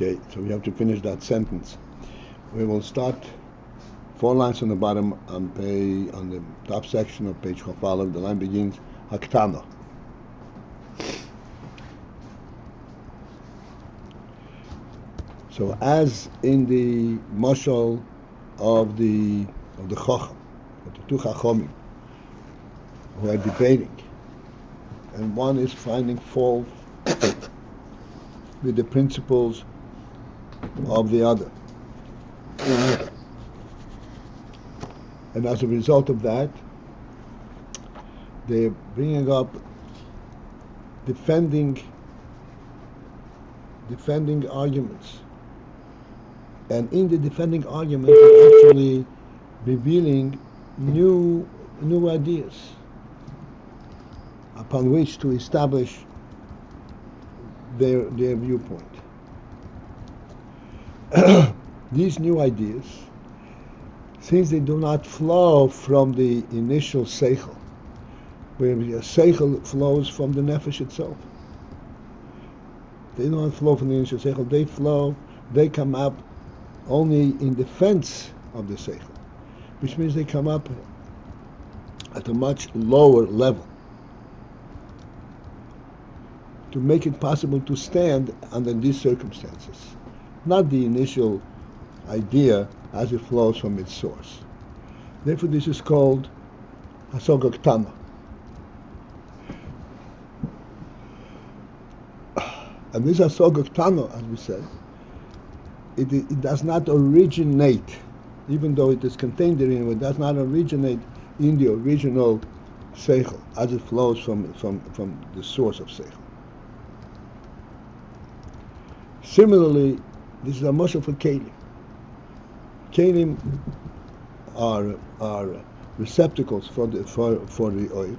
Okay, so we have to finish that sentence. We will start 4 lines on the bottom on the top section of page Chafalav. The line begins ha-ketanah. So as in the mashal of the chacham, of the two chachamim who are debating, and one is finding fault with the principles of the other. And as a result of that, they're bringing up defending arguments. And in the defending arguments, they're actually revealing new ideas upon which to establish their viewpoint. These new ideas, since they do not flow from the initial sechel, where the sechel flows from the nefesh itself, they don't flow from the initial sechel. They come up only in defense of the sechel, which means they come up at a much lower level to make it possible to stand under these circumstances, not the initial idea as it flows from its source. Therefore, this is called hasaga katanah. And this hasaga katanah, as we said, it does not originate, even though it is contained therein, it does not originate in the original sechel as it flows from the source of sechel. Similarly, this is a mashal for keilim. Keilim are receptacles for the oil.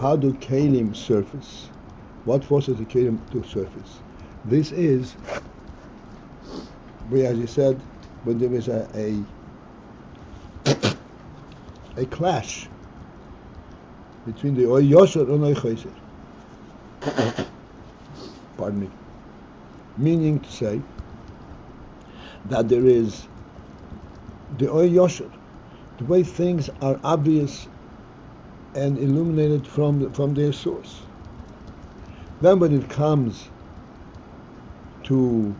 How do keilim surface? What forces the keilim to surface? This is, as you said, when there is a clash between the oil yosher and oil chayzer. Pardon me. Meaning to say that there is the oil yosher, the way things are obvious and illuminated from their source. Then when it comes to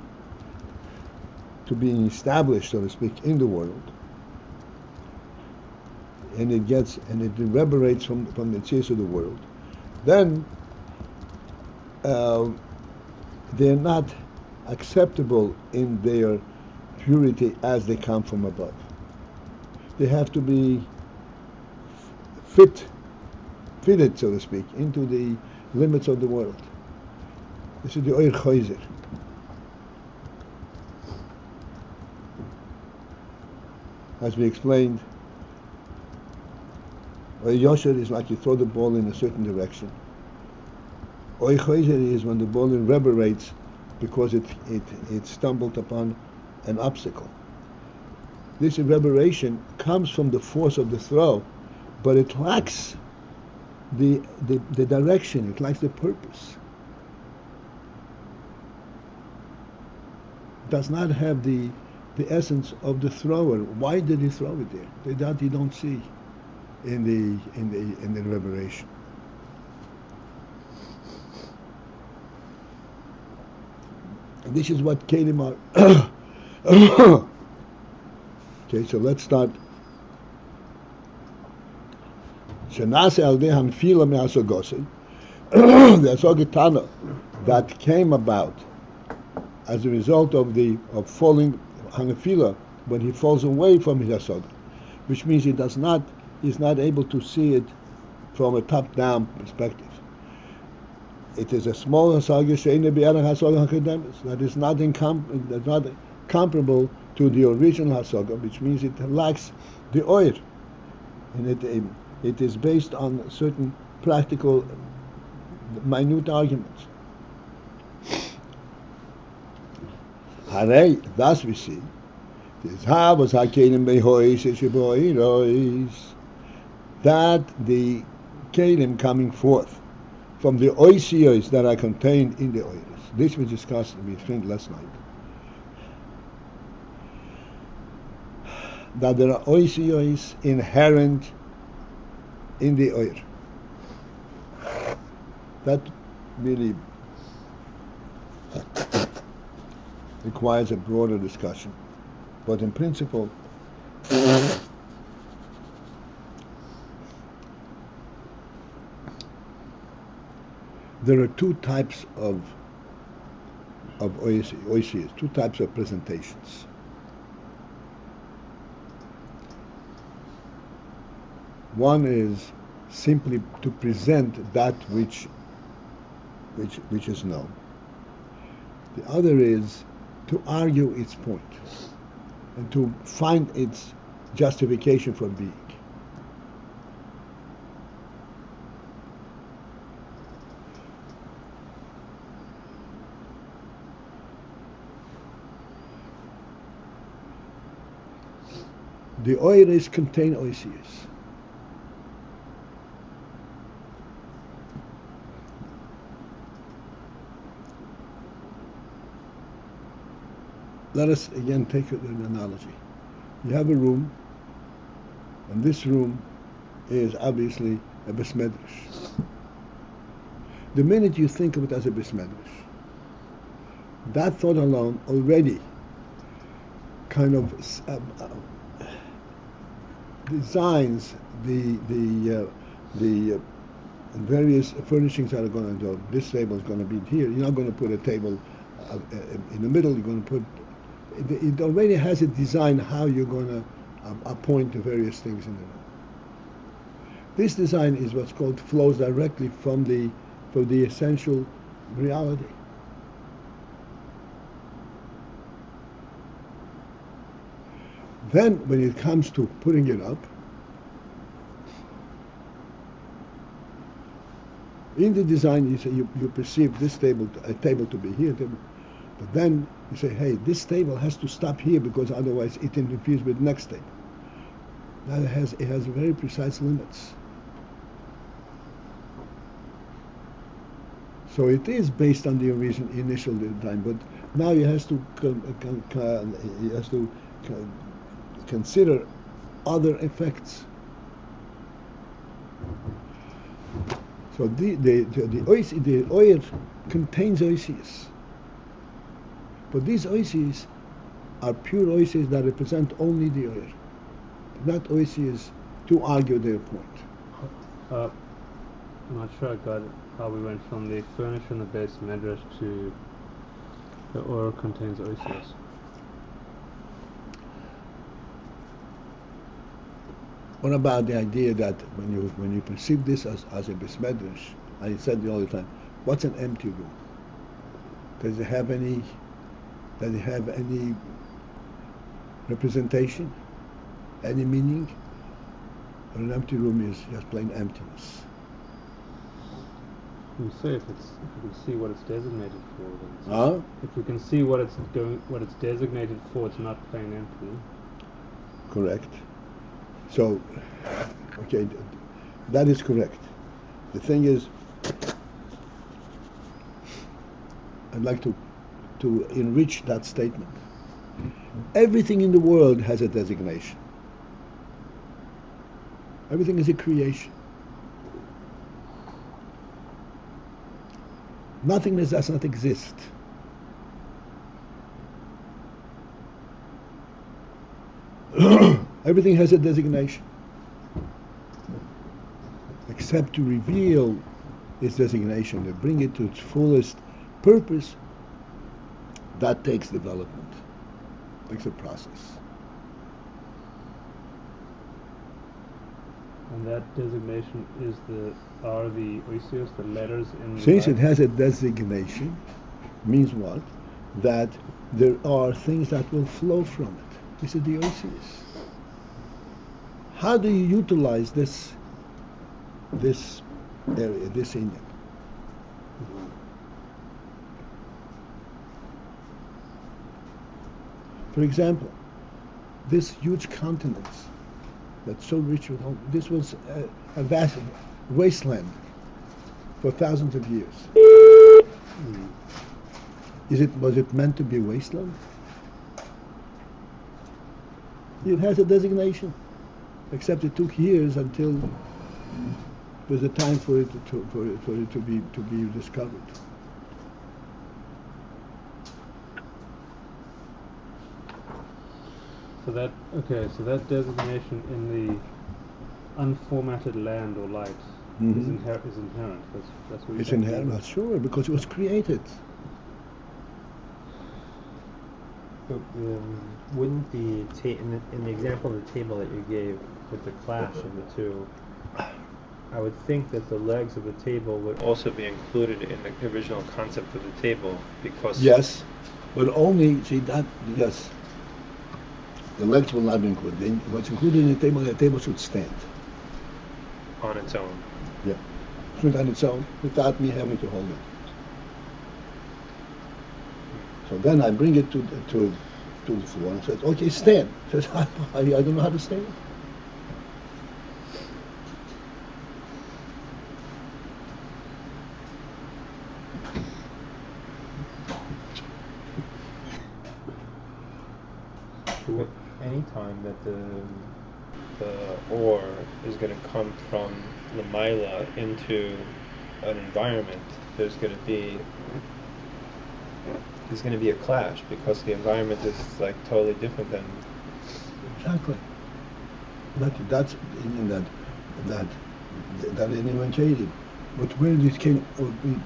being established, so to speak, in the world, and it reverberates from the chase of the world, then they're not acceptable in their purity as they come from above. They have to be fitted, so to speak, into the limits of the world. This is the oil chayzer. As we explained, oil yosher is like you throw the ball in a certain direction. Oil chayzer is when the ball reverberates because it stumbled upon an obstacle. This reverberation comes from the force of the throw, but it lacks the direction, it lacks the purpose. It does not have the essence of the thrower. Why did he throw it there? That you don't see in the reverberation. And this is what keilim are. Okay, so let's start. The hasaga that came about as a result of falling hanefila, when he falls away from his hasaga, which means he's not able to see it from a top-down perspective. It is a small hasaga that is not comparable to the original hasaga, which means it lacks the oil, and it is based on certain practical, minute arguments. Hooray, thus we see, that the keilim coming forth from the oisios that are contained in the oiris. This we discussed with friend last night. That there are oisios inherent in the oir. That really requires a broader discussion. But in principle, there are two types of oisios, two types of presentations. One is simply to present that which is known. The other is to argue its point and to find its justification for being. The oiris contain oisios. Let us again take an analogy. You have a room, and this room is obviously a Beis Medrash. The minute you think of it as a Beis Medrash, that thought alone already kind of designs the various furnishings that are going to do. This table is going to be here. You're not going to put a table in the middle. You're going to put. It already has a design how you're going to appoint the various things in the room. This design is what's called flows directly from the essential reality. Then, when it comes to putting it up, in the design you say you perceive this table, a table to be here, but then you say, hey, this table has to stop here because otherwise it interferes with the next table. Now it has very precise limits. So it is based on the initial design, but now it has to consider other effects. So the oil contains oisios. But these oisios are pure oisios that represent only the oil, not oisios to argue their point. I'm not sure I got how we went from the furniture and the Beis Medrash to the oil contains oisios. What about the idea that when you perceive this as a Beis Medrash, I said all the time, what's an empty room? Does it have any representation, any meaning? Or an empty room is just plain emptiness? You say if you can see what it's designated for, then if you can see what it's designated for, it's not plain empty. Correct. So, okay, that is correct. The thing is, I'd like to enrich that statement. Everything in the world has a designation. Everything is a creation. Nothingness does not exist. Everything has a designation. Except to reveal its designation, to bring it to its fullest purpose, that takes development, takes a process. And that designation are the oisios, the letters in the Since it has a designation, means what? That there are things that will flow from it. These are the oisios. How do you utilize this area, this Inyan? For example, this huge continent that's so rich with hope, this was a vast wasteland for thousands of years. Was it meant to be a wasteland? It has a designation, except it took years until it was a time for it to be discovered. So that designation in the unformatted land or light is inherent. That's what It's inherent, well, sure, because it was created. But, wouldn't the in the example of the table that you gave with the clash of the two, I would think that the legs of the table would also be included in the original concept of the table, because Yes, but only, yes. The legs will not be included. What's included in the table should stand. on its own. Yeah. Should on its own, without me having to hold it. So then I bring it to the floor and says, okay, stand. Says, I don't know how to stand. But any time that the ore is going to come from the Mila into an environment, there's going to be a clash, because the environment is like totally different than. Exactly. That's in that illuminated. But where this came,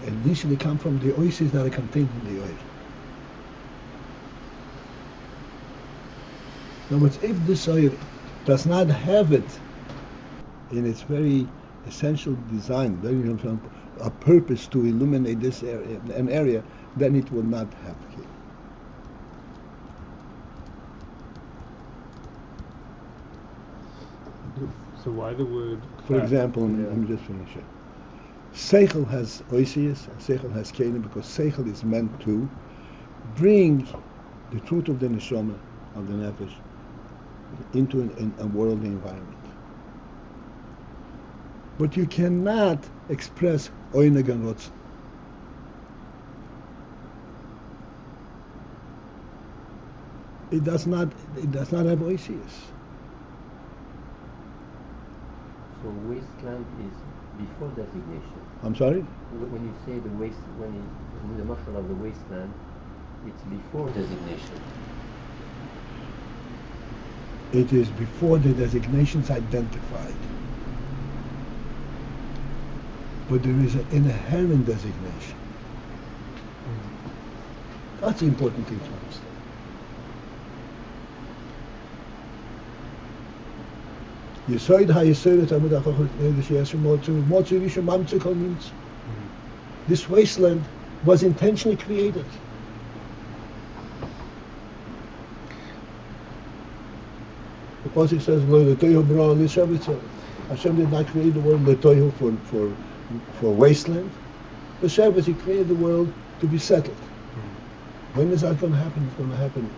initially come from the oases that are contained in the oil. In other words, if this oil does not have it in its very essential design, a purpose to illuminate this area, an area, then it will not have keilim. So why the word? For example, let me just finish it. Sechel has oisius and sechel has keilim, because sechel is meant to bring the truth of the neshama, of the nefesh, into a worldly environment. But you cannot express oineg and rotzen. It does not have oisius. So wasteland is before designation. I'm sorry? When you say the waste, in the mashal of the wasteland, it's before designation. It is before the designations identified. But there is an inherent designation. That's the important thing to understand. Yesoid ha-yesoid Tammuz means this wasteland was intentionally created. The Pasuk says, Hashem did not create the world for wasteland. The Shabbos, He created the world to be settled. When is that going to happen? It's going to happen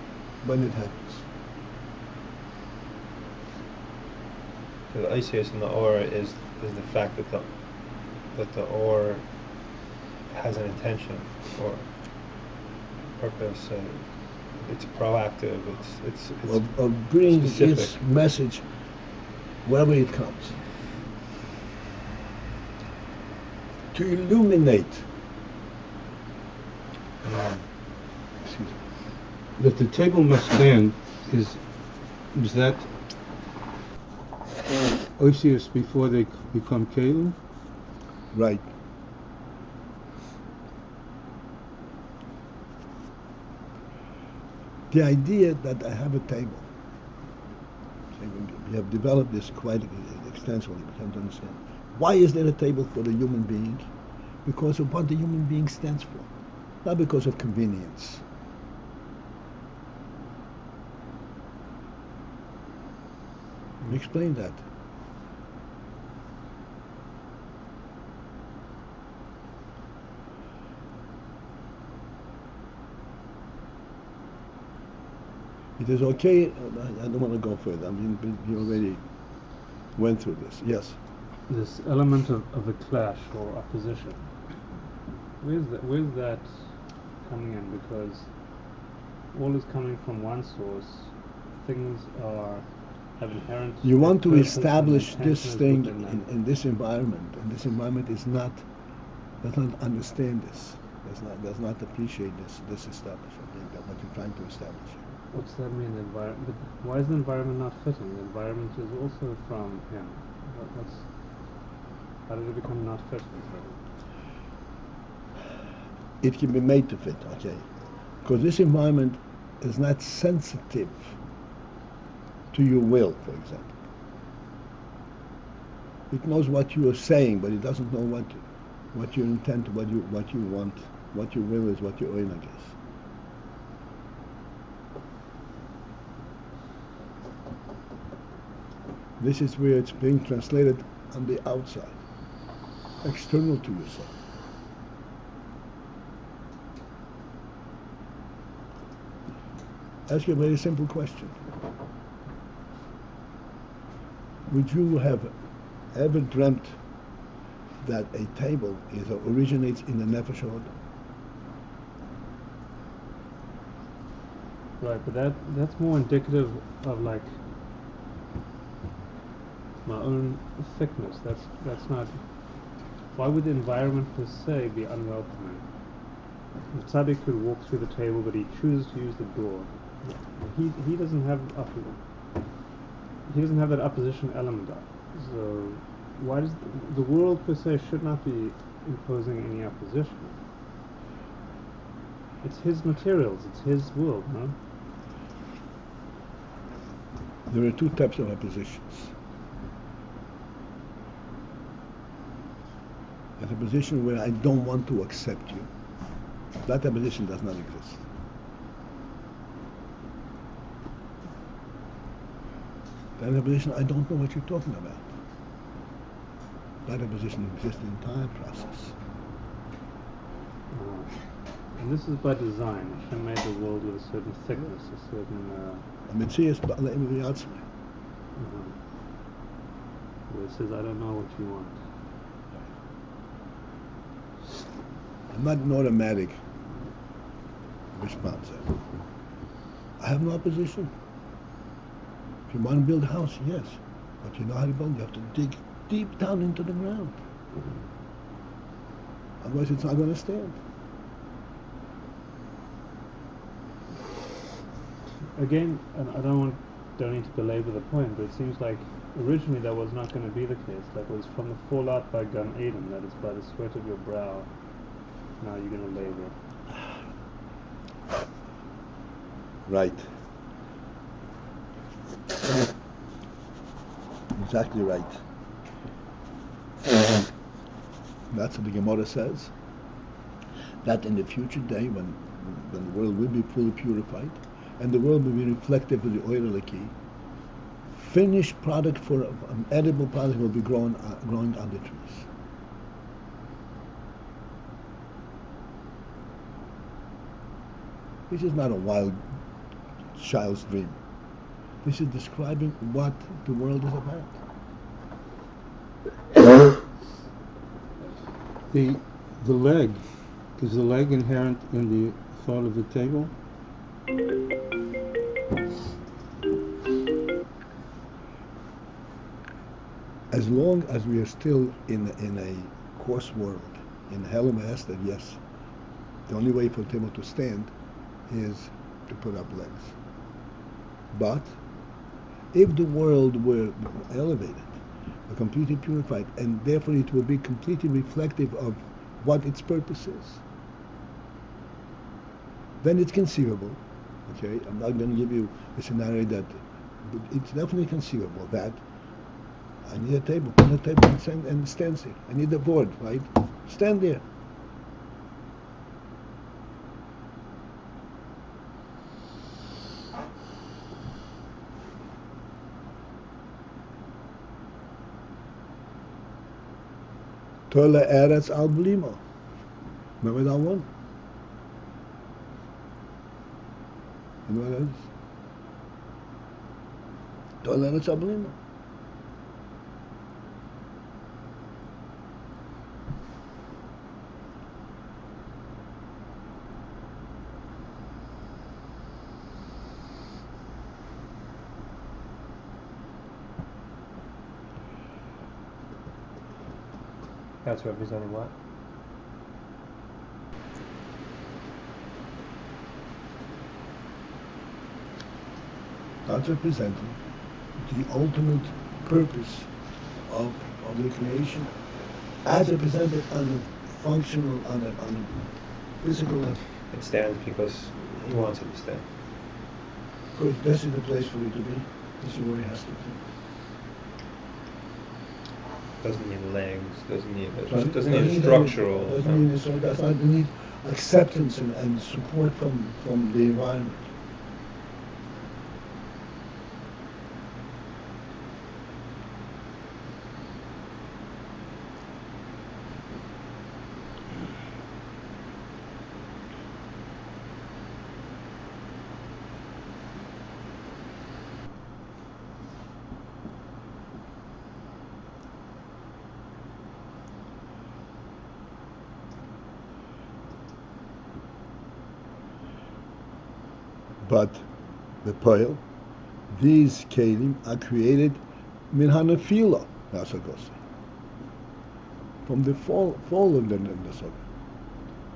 when it happens. So the isis in the ore is the fact that the ore has an intention or purpose. It's proactive. It's of bringing specific. its message wherever it comes. To illuminate. Excuse me. That the table must stand is that oisius before they become keilim? Right. The idea that I have a table, we have developed this quite extensively, we have to understand. Why is there a table for the human being? Because of what the human being stands for, not because of convenience. Explain that. It is okay. I don't want to go further. I mean, you already went through this. Yes. this element of a clash or opposition. Where's that coming in? Because all is coming from one source. Things have inherent. You want to purpose and establish this intentions thing within them. in this environment, and this environment does not understand this, does not appreciate this establishment, that what you're trying to establish. What's that mean? But why is the environment not fitting? The environment is also from him. How did it become not fitting? It can be made to fit, okay? Because this environment is not sensitive to your will, for example. It knows what you are saying, but it doesn't know what your intent, what you want, what your will is, what your own, I guess. This is where it's being translated on the outside, external to yourself. Ask you a very simple question. Would you have ever dreamt that a table originates in the nefesh ha'odam? Right, but that's more indicative of like my own thickness. That's not. Why would the environment per se be unwelcoming? The tzaddik could walk through the table, but he chooses to use the door. He doesn't have that opposition element. So why does the world per se should not be imposing any opposition? It's his materials. It's his world, no? There are two types of oppositions. There's a position where I don't want to accept you. That opposition does not exist. That opposition, I don't know what you're talking about. That opposition exists in the entire process. And this is by design. Hashem made the world with a certain thickness, a certain. Where it says, I don't know what you want. I'm not an automatic response. I have no opposition. If you want to build a house, yes. But you know how to build, you have to dig deep down into the ground. Otherwise it's not going to stand. Again, and I don't need to belabor the point, but it seems like originally that was not going to be the case. That was from the fallout by Gan Eden, that is by the sweat of your brow. Now you're going to labor. Right. Exactly right. That's what the Gemara says. That in the future day, when the world will be fully purified, and the world will be reflective of the oil Eliki, finished product for an edible product will be growing on the trees. This is not a wild child's dream. This is describing what the world is about. The leg, is the leg inherent in the thought of the table? As long as we are still in a coarse world, in hell and that yes, the only way for a table to stand is to put up legs. But if the world were elevated, or completely purified, and therefore it will be completely reflective of what its purpose is, then it's conceivable. Okay, I'm not going to give you a scenario but it's definitely conceivable that I need a table, put a table and stands there. I need a board, right? Stand there. Tola Eretz al Blima. Remember that one? You know what that is? Tola Eretz al Blima. That's representing what? That's representing the ultimate purpose of the creation as represented on a functional, on a physical level. It stands because he wants it to stand. Because this is the place for it to be. This is where it has to be. Doesn't need legs, doesn't need Doesn't need a structural. Doesn't need so does not need acceptance and support from the environment. But the Paltiel, these keilim are created min hanefila, hasaga, from the fall of the hasaga,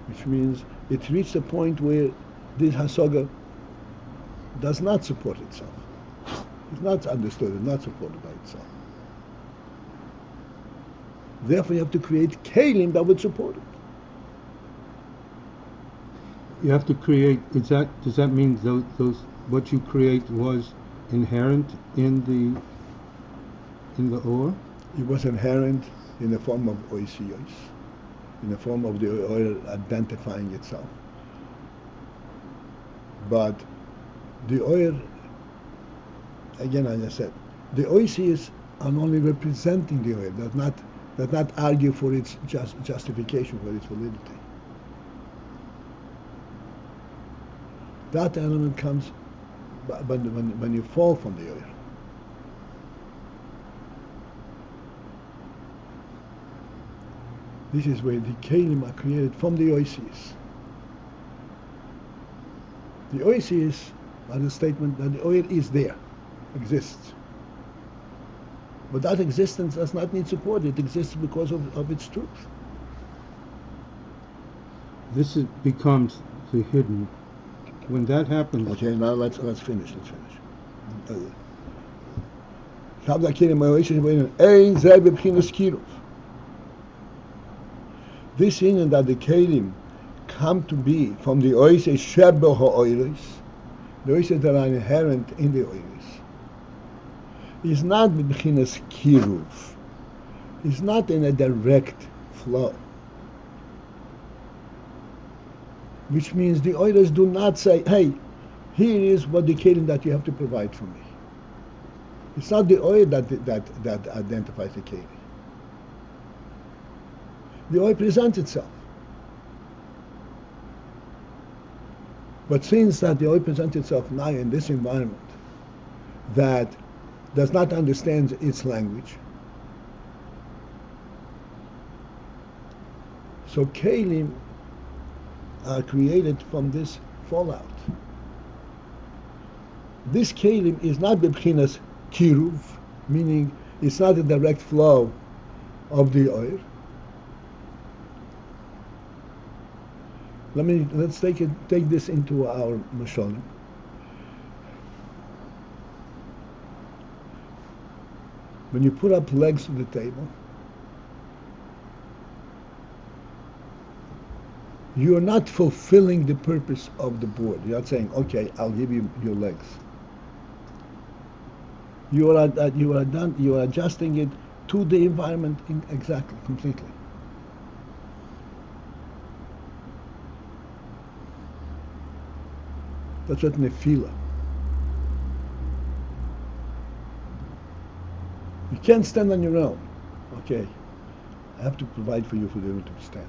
which means it reached a point where this hasaga does not support itself. It's not understood, it's not supported by itself. Therefore, you have to create keilim that would support it. You have to create. Does that mean those what you create was inherent in the ore? It was inherent in the form of oisios, in the form of the oil identifying itself. But the oil, again, as I said, the oisios are only representing the oil, does not argue for its justification, for its validity. That element comes when you fall from the oil. This is where the keilim are created from the oisios. The oisios are the statement that the oil is there, exists. But that existence does not need support. It exists because of its truth. Becomes the hidden. When that happens, Okay, now let's finish. This union that the keilim come to be from the oisios sheba ha'oiros, the oisios that are inherent in the oiros, is not b'chinas kiruv. It's not in a direct flow. Which means the oilers do not say, hey, here is what the keilim that you have to provide for me. It's not the oil that identifies the keilim. The oil presents itself. But since that the oil presents itself now in this environment that does not understand its language, so keilim are created from this fallout. This keilim is not b'chinas kiruv, meaning it's not a direct flow of the oil. Let's take this into our mashalim. When you put up legs to the table, you are not fulfilling the purpose of the board. You're not saying, okay, I'll give you your legs. You are adjusting it to the environment exactly, completely. That's what nefila. You can't stand on your own. Okay, I have to provide for you for you to stand.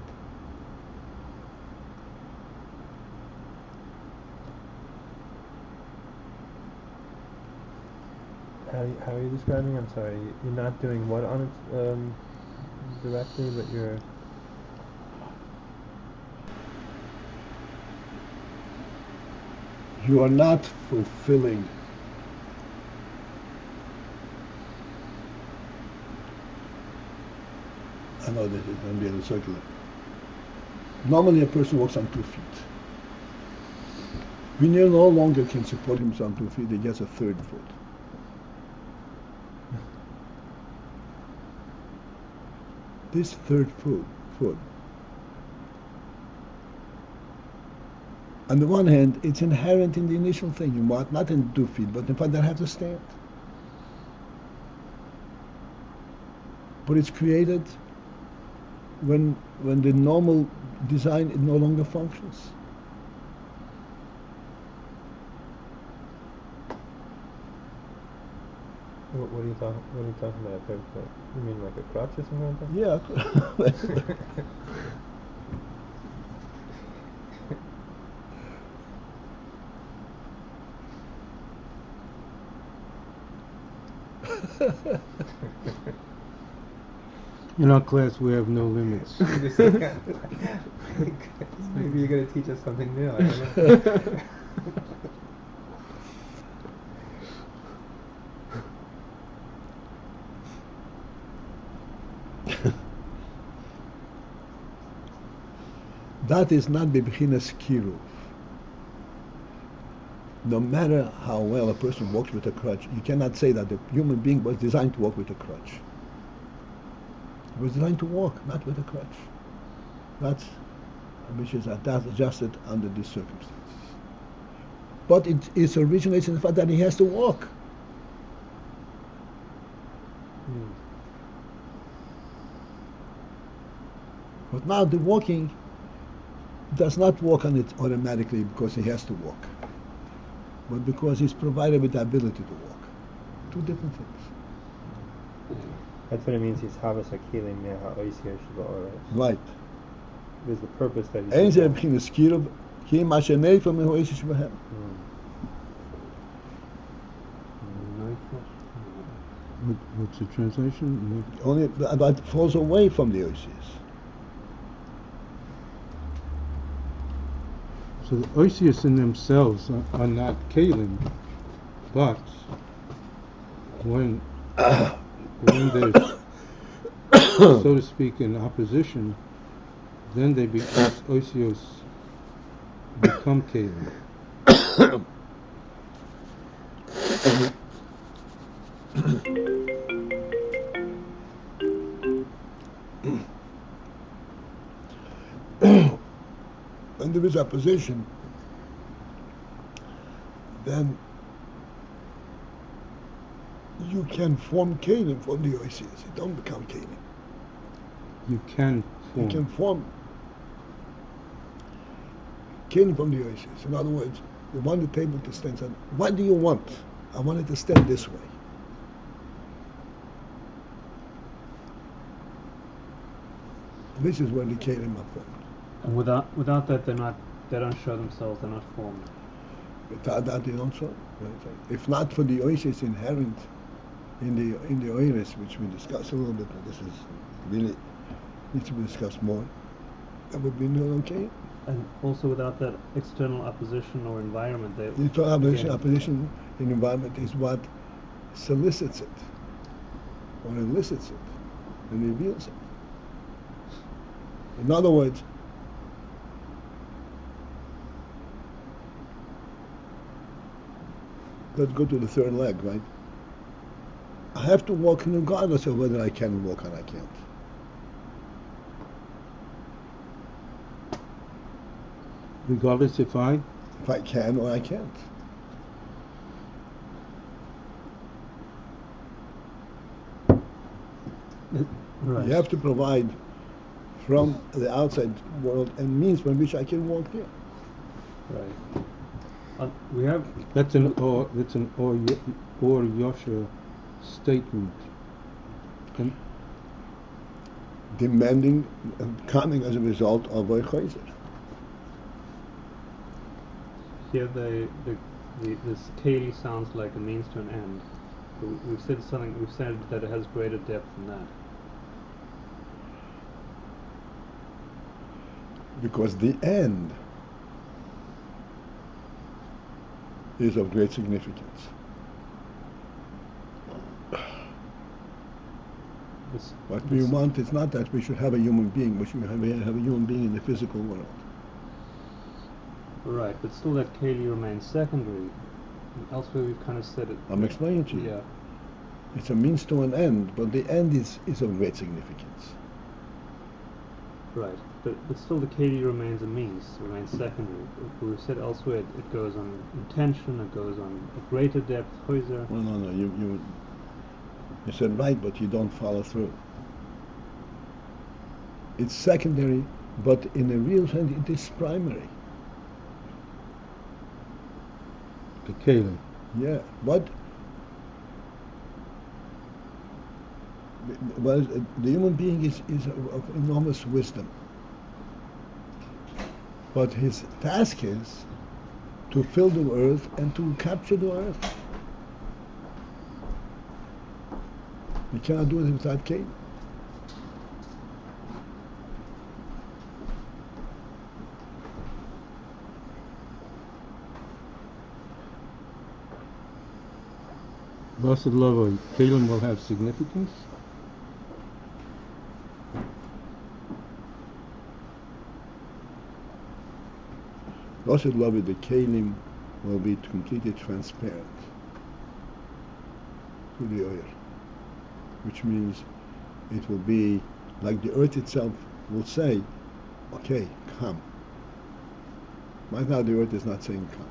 How are you describing? I'm sorry. You're not doing what on it directly, but you're. You are not fulfilling I know that it's going to be in a circular. Normally a person walks on 2 feet. When he no longer can support himself on 2 feet, he gets a third foot. This third foot, on the one hand, it's inherent in the initial thing. You walk not in 2 feet, but in fact they have to stand. But it's created when the normal design no longer functions. What are you talking? What are you talking about? Third foot? You mean like a crutch or something like that? Yeah. In our class, we have no limits. Maybe you're going to teach us something new. I don't know. That is not bebchinas kiruv. No matter how well a person walks with a crutch, you cannot say that the human being was designed to walk with a crutch. It was designed to walk, not with a crutch. That's which is adjusted under these circumstances. But it originates in the fact that he has to walk. But now the walking does not walk on it automatically because he has to walk, but because he's provided with the ability to walk. Two different things. That's what it means. He's havas ha-ke'ilim me'ha'oisir sheba'oretz. Right. There's the purpose that he's. Ein ze b'chinas kiruv, ki ma shenei from the hoisish shebehem. What's the translation? Only that falls away from the oisius. So the oisius in themselves are not keilim, but when they're, so to speak, in opposition, then they oisios become keilim. When there is opposition, then you can form keilim from the oisius. You don't become keilim. You can form. You can form keilim from the oisius. In other words, you want the table to stand. So what do you want? I want it to stand this way. This is where the keilim are formed. And without that, they don't show themselves. They're not formed. Without that, they don't show. If not for the oisius inherent in the oiris, which we discussed a little bit, but this is really needs to be discussed more, that would be no okay. And also without that external opposition or environment, The external opposition in environment is what solicits it, or elicits it, and reveals it. In other words, let's go to the third leg, right? I have to walk regardless of whether I can walk or I can't. Regardless if I can or I can't. Right. You have to provide from the outside world and means by which I can walk there. Right. We have. that's an or Yosha statement. And Demanding coming as a result of a chayzer. Here, this keilim sounds like a means to an end. But we've said that it has greater depth than that. Because the end is of great significance. What we want is not that we should have a human being, we should have a human being in the physical world. Right, but still that keilim remains secondary. Elsewhere we've kind of said it. I'm explaining to you. Yeah. It's a means to an end, but the end is of great significance. Right, but still the keilim remains a means, remains secondary. We've said elsewhere it goes on intention, it goes on a greater depth, choizer. Well, no, you said right, but you don't follow through. It's secondary, but in a real sense it is primary. The keilim. Yeah, but well, the human being is of enormous wisdom. But his task is to fill the earth and to capture the earth. You cannot do it without keilim. Blessed love, keilim will have significance. Blessed love, the keilim will be completely transparent to the oil, which means it will be like the earth itself will say, okay, come. Right now the earth is not saying come.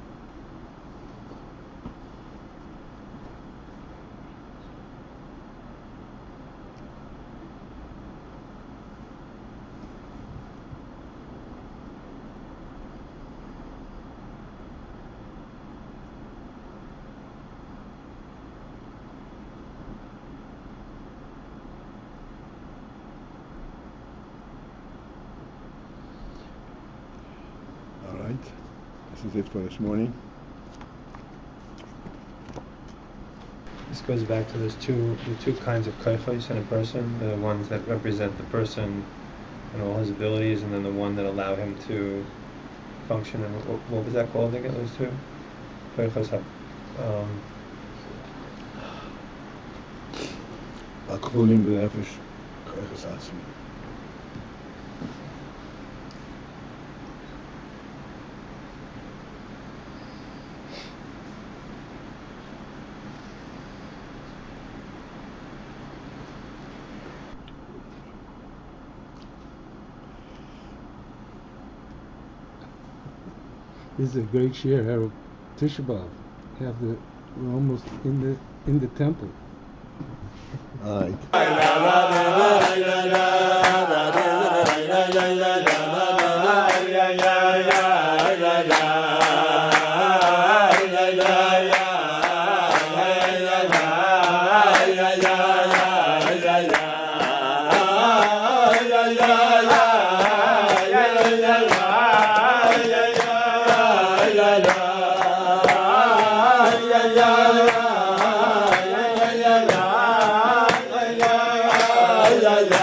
All right, this is it for this morning. This goes back to the two kinds of kaichos in a person, the ones that represent the person and all his abilities, and then the one that allow him to function. And what was that called again, those two? Kaichos have... Akronim b'nefesh, koiches atzmi. This is a great share, Harold. Tisha B'Av. We're almost in the temple. All right. la la